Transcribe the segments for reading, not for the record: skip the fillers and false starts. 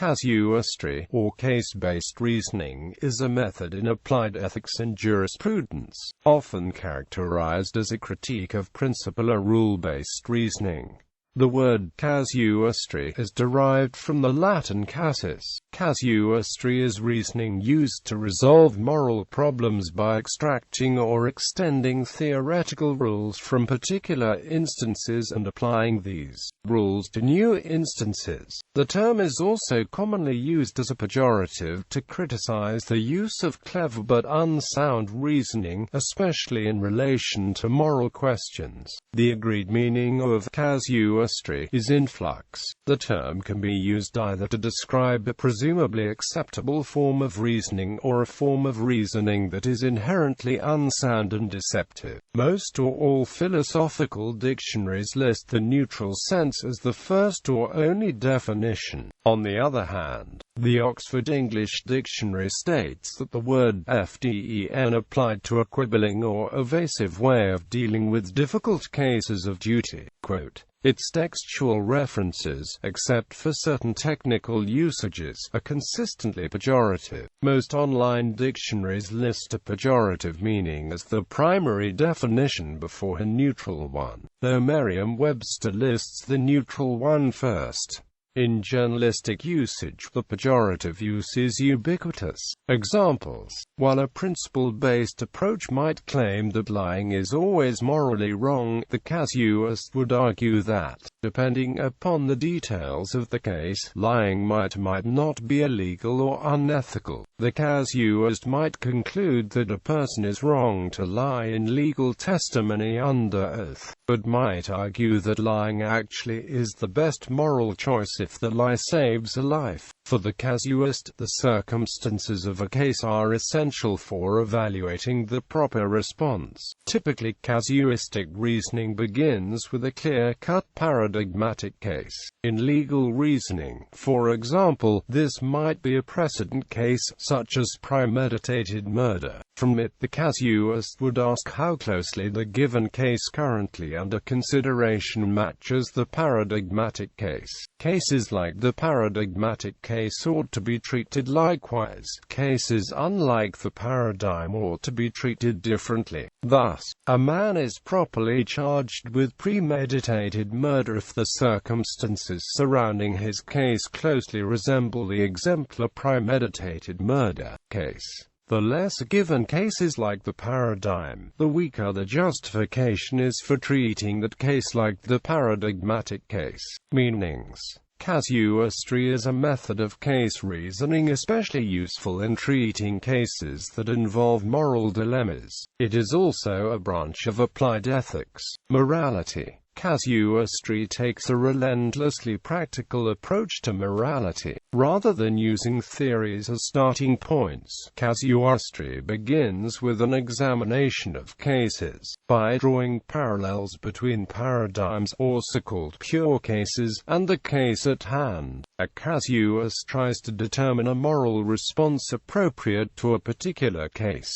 Casuistry, or case-based reasoning, is a method in applied ethics and jurisprudence, often characterized as a critique of principle or rule-based reasoning. The word casuistry is derived from the Latin casus. Casuistry is reasoning used to resolve moral problems by extracting or extending theoretical rules from particular instances and applying these rules to new instances. The term is also commonly used as a pejorative to criticize the use of clever but unsound reasoning, especially in relation to moral questions. The agreed meaning of casuistry is in flux. The term can be used either to describe a presumably acceptable form of reasoning or a form of reasoning that is inherently unsound and deceptive. Most or all philosophical dictionaries list the neutral sense as the first or only definition. On the other hand, the Oxford English Dictionary states that the word FDEN applied to a quibbling or evasive way of dealing with difficult cases of duty. Quote, its textual references, except for certain technical usages, are consistently pejorative. Most online dictionaries list a pejorative meaning as the primary definition before a neutral one, though Merriam-Webster lists the neutral one first. In journalistic usage, the pejorative use is ubiquitous. Examples: while a principle-based approach might claim that lying is always morally wrong, the casuist would argue that, depending upon the details of the case, lying might not be illegal or unethical. The casuist might conclude that a person is wrong to lie in legal testimony under oath, but might argue that lying actually is the best moral choice if the lie saves a life. For the casuist, the circumstances of a case are essential for evaluating the proper response. Typically, casuistic reasoning begins with a clear-cut paradigmatic case. In legal reasoning, for example, this might be a precedent case, such as premeditated murder. From it, the casuist would ask how closely the given case currently under consideration matches the paradigmatic case. Cases like the paradigmatic case ought to be treated likewise. Cases unlike the paradigm ought to be treated differently. Thus, a man is properly charged with premeditated murder if the circumstances surrounding his case closely resemble the exemplar premeditated murder case. The less a given case is like the paradigm, the weaker the justification is for treating that case like the paradigmatic case. Meanings: casuistry is a method of case reasoning especially useful in treating cases that involve moral dilemmas. It is also a branch of applied ethics. Morality. Casuistry takes a relentlessly practical approach to morality. Rather than using theories as starting points, casuistry begins with an examination of cases. By drawing parallels between paradigms, also called pure cases, and the case at hand, a casuist tries to determine a moral response appropriate to a particular case.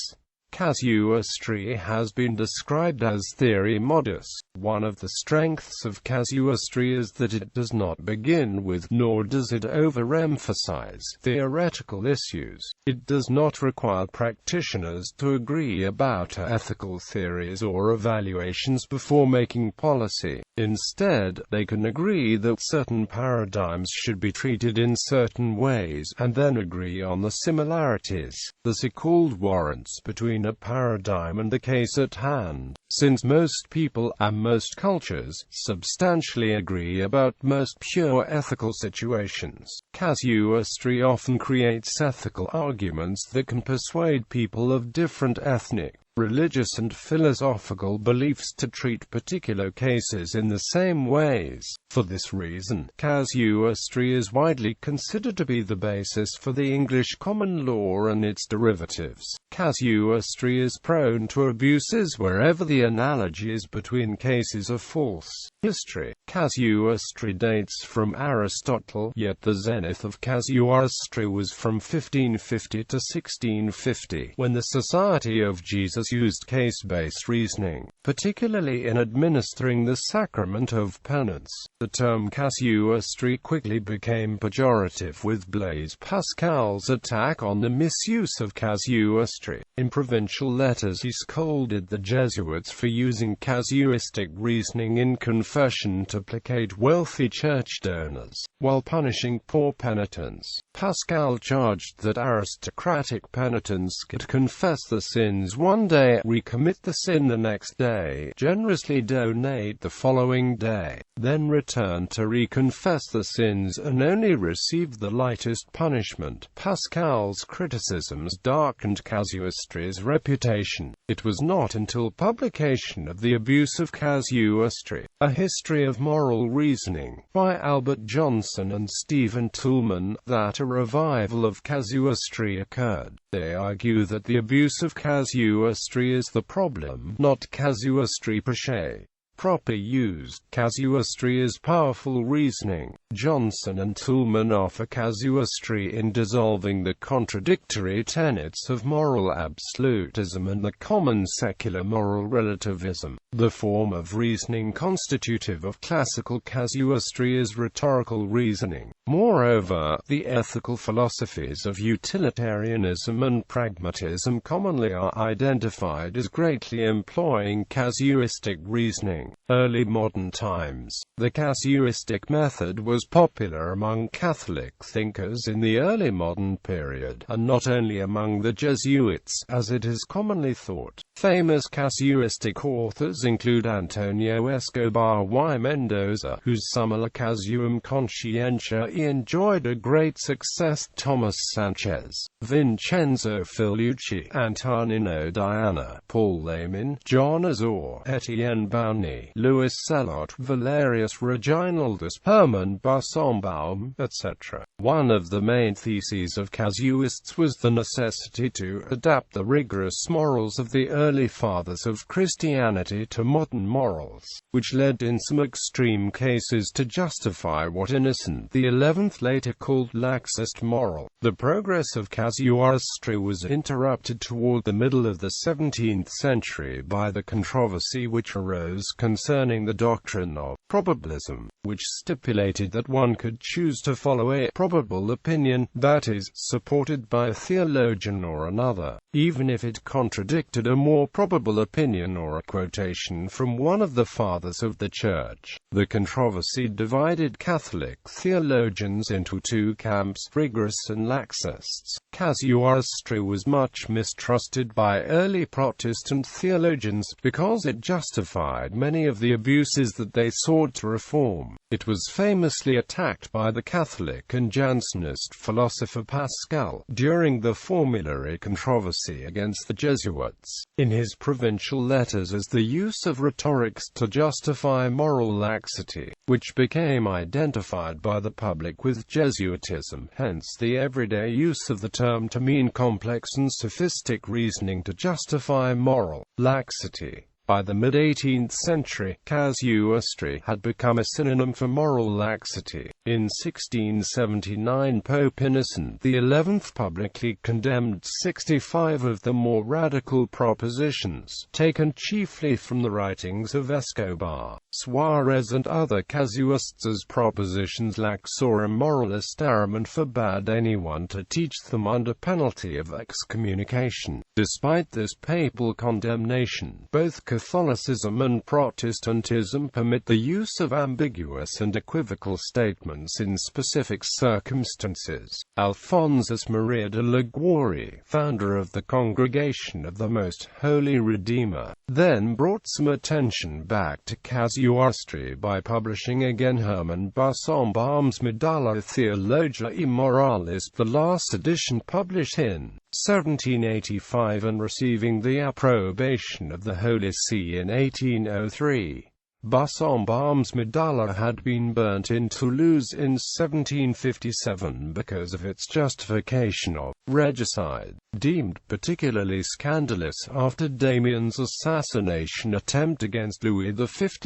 Casuistry has been described as theory modus. One of the strengths of casuistry is that it does not begin with, nor does it overemphasize, theoretical issues. It does not require practitioners to agree about ethical theories or evaluations before making policy. Instead, they can agree that certain paradigms should be treated in certain ways, and then agree on the similarities, the so-called warrants, between a paradigm and the case at hand. Since most people, and most cultures, substantially agree about most pure ethical situations, casuistry often creates ethical arguments that can persuade people of different ethnic, religious and philosophical beliefs to treat particular cases in the same ways. For this reason, casuistry is widely considered to be the basis for the English common law and its derivatives. Casuistry is prone to abuses wherever the analogies between cases are false. History. Casuistry dates from Aristotle, yet the zenith of casuistry was from 1550 to 1650, when the Society of Jesus has used case-based reasoning, particularly in administering the sacrament of penance. The term casuistry quickly became pejorative with Blaise Pascal's attack on the misuse of casuistry. In provincial letters he scolded the Jesuits for using casuistic reasoning in confession to placate wealthy church donors, while punishing poor penitents. Pascal charged that aristocratic penitents could confess the sins one day, recommit the sin the next day, generously donate the following day, then return to reconfess the sins and only receive the lightest punishment. Pascal's criticisms darkened casuistry's reputation. It was not until publication of The Abuse of Casuistry, A History of Moral Reasoning, by Albert Johnson and Stephen Toulmin, that a revival of casuistry occurred. They argue that the abuse of casuistry is the problem, not casuistry per se. Properly used, casuistry is powerful reasoning. Johnson and Toulmin offer casuistry in dissolving the contradictory tenets of moral absolutism and the common secular moral relativism. The form of reasoning constitutive of classical casuistry is rhetorical reasoning. Moreover, the ethical philosophies of utilitarianism and pragmatism commonly are identified as greatly employing casuistic reasoning. Early modern times, the casuistic method was popular among Catholic thinkers in the early modern period, and not only among the Jesuits, as it is commonly thought. Famous casuistic authors include Antonio Escobar y Mendoza, whose Summa Casuum Conscientiae enjoyed a great success, Thomas Sanchez, Vincenzo Fillucci, Antonino Diana, Paul Layman, John Azor, Etienne Bauny, Louis Selot, Valerius Reginaldus, Hermann Bassanbaum, etc. One of the main theses of casuists was the necessity to adapt the rigorous morals of the early fathers of Christianity to modern morals, which led in some extreme cases to justify what Innocent XI later called laxist moral. The progress of casuistry was interrupted toward the middle of the 17th century by the controversy which arose concerning the doctrine of probabilism, which stipulated that one could choose to follow a probable opinion, that is, supported by a theologian or another, even if it contradicted a more probable opinion or a quotation from one of the fathers of the Church. The controversy divided Catholic theologians into two camps, rigorous and laxists. Casuistry was much mistrusted by early Protestant theologians because it justified many of the abuses that they sought to reform. It was famously attacked by the Catholic and Jansenist philosopher Pascal during the formulary controversy against the Jesuits. In his provincial letters as the use of rhetorics to justify moral laxity, which became identified by the public with Jesuitism, hence the everyday use of the term to mean complex and sophistic reasoning to justify moral laxity. By the mid-18th century, casuistry had become a synonym for moral laxity. In 1679, Pope Innocent XI publicly condemned 65 of the more radical propositions, taken chiefly from the writings of Escobar, Suarez and other casuists as propositions lax or immoral astarum, and forbade anyone to teach them under penalty of excommunication. Despite this papal condemnation, both Catholicism and Protestantism permit the use of ambiguous and equivocal statements in specific circumstances. Alphonsus Maria de Liguori, founder of the Congregation of the Most Holy Redeemer, then brought some attention back to casuistry by publishing again Hermann Bassanbaum's Medulla Theologia e Moralis, the last edition published in 1785 and receiving the approbation of the Holy See in 1803. Bassanbaum's Medulla had been burnt in Toulouse in 1757 because of its justification of regicide, deemed particularly scandalous after Damien's assassination attempt against Louis XV.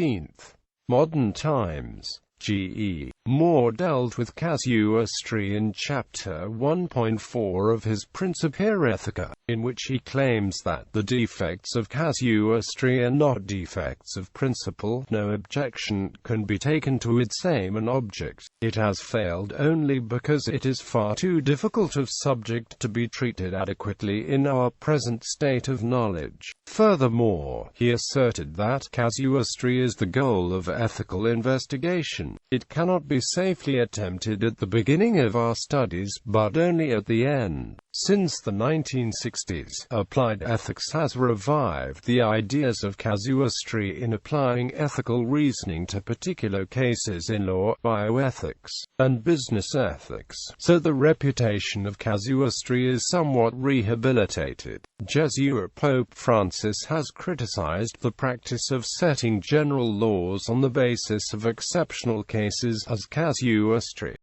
Modern times. G.E. Moore dealt with casuistry in Chapter 1.4 of his Principia Ethica, in which he claims that the defects of casuistry are not defects of principle. No objection can be taken to its aim and object. It has failed only because it is far too difficult of subject to be treated adequately in our present state of knowledge. Furthermore, he asserted that casuistry is the goal of ethical investigation. It cannot be safely attempted at the beginning of our studies, but only at the end. Since the 1960s, applied ethics has revived the ideas of casuistry in applying ethical reasoning to particular cases in law, bioethics, and business ethics, so the reputation of casuistry is somewhat rehabilitated. Jesuit Pope Francis has criticized the practice of setting general laws on the basis of exceptional cases as casuistry.